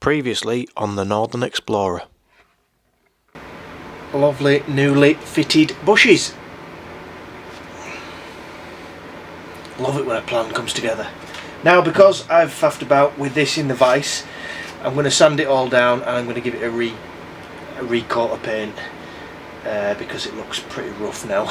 Previously on the Northern Explorer. Lovely newly fitted bushes. Love it when a plan comes together. Now, because I've faffed about with this in the vise, I'm going to sand it all down and I'm going to give it a recoat of paint because it looks pretty rough now.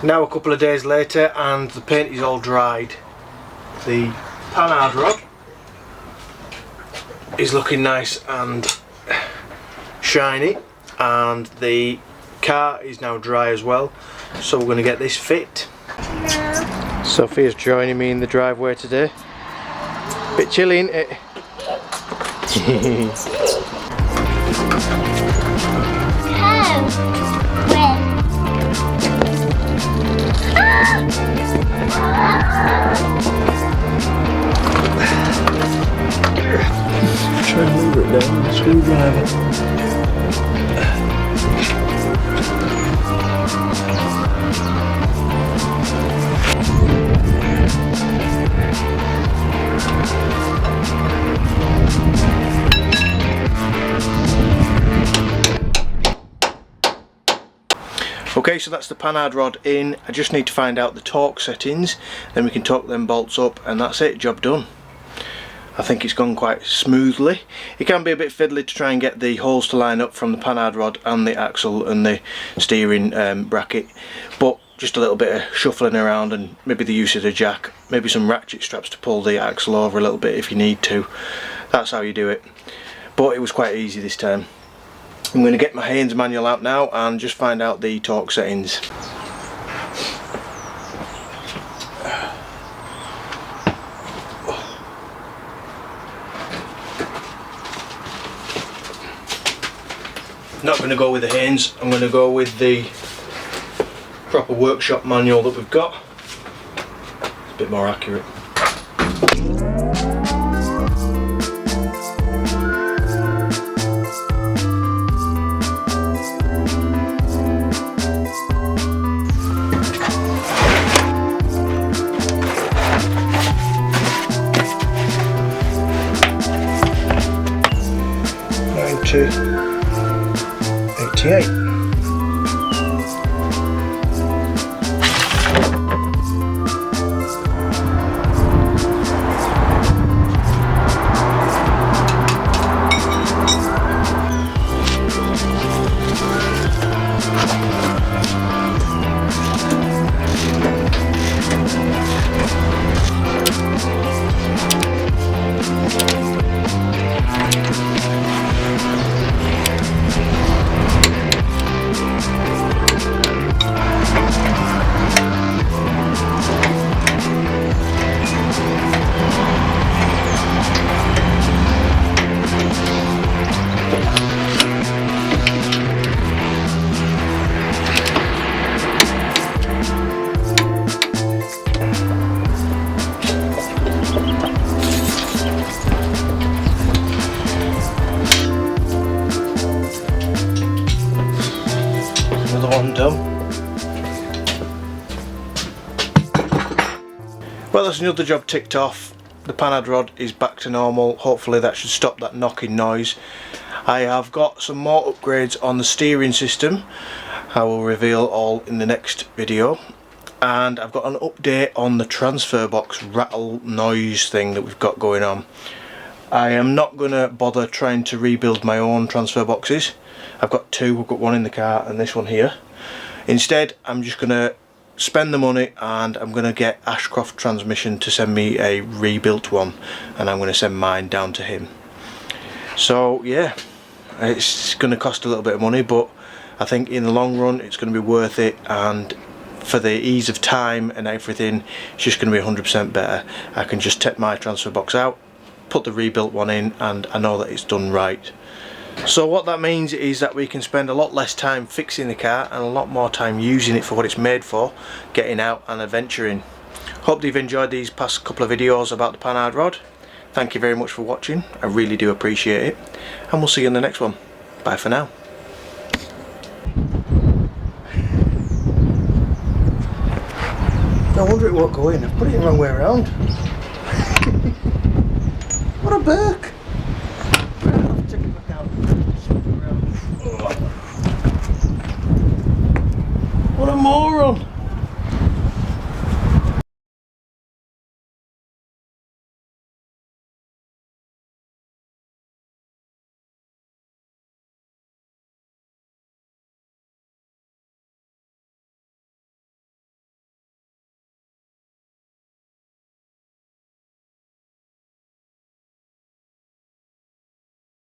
Now a couple of days later and the paint is all dried. The Panhard rod is looking nice and shiny and the car is now dry as well, so we're going to get this fit. No. Sophia's joining me in the driveway today. Bit chilly, isn't it? Try and move it down with the screwdriver. Okay, so that's the Panhard rod in. I just need to find out the torque settings, then we can torque them bolts up, and that's it, job done. I think it's gone quite smoothly. It can be a bit fiddly to try and get the holes to line up from the Panhard rod and the axle and the steering bracket, but just a little bit of shuffling around and maybe the use of the jack, maybe some ratchet straps to pull the axle over a little bit if you need to. That's how you do it. But it was quite easy this time. I'm going to get my Haynes manual out now and just find out the torque settings. Not going to go with the Haynes, I'm going to go with the proper workshop manual that we've got. It's a bit more accurate. To 88. Well, that's another job ticked off. The Panhard rod is back to normal. Hopefully that should stop that knocking noise. I have got some more upgrades on the steering system. I will reveal all in the next video. And I've got an update on the transfer box rattle noise thing that we've got going on. I am not going to bother trying to rebuild my own transfer boxes. I've got two. I've got one in the car and this one here. Instead, I'm just going to spend the money and I'm going to get Ashcroft Transmission to send me a rebuilt one, and I'm going to send mine down to him. So yeah, it's going to cost a little bit of money, but I think in the long run it's going to be worth it, and for the ease of time and everything, it's just going to be 100% better. I can just take my transfer box out, put the rebuilt one in, and I know that it's done right. So what that means is that we can spend a lot less time fixing the car and a lot more time using it for what it's made for, getting out and adventuring. Hope you've enjoyed these past couple of videos about the Panhard rod. Thank you very much for watching, I really do appreciate it, and we'll see you in the next one. Bye for now. No wonder it won't go in, I've put it the wrong way around. What a berk!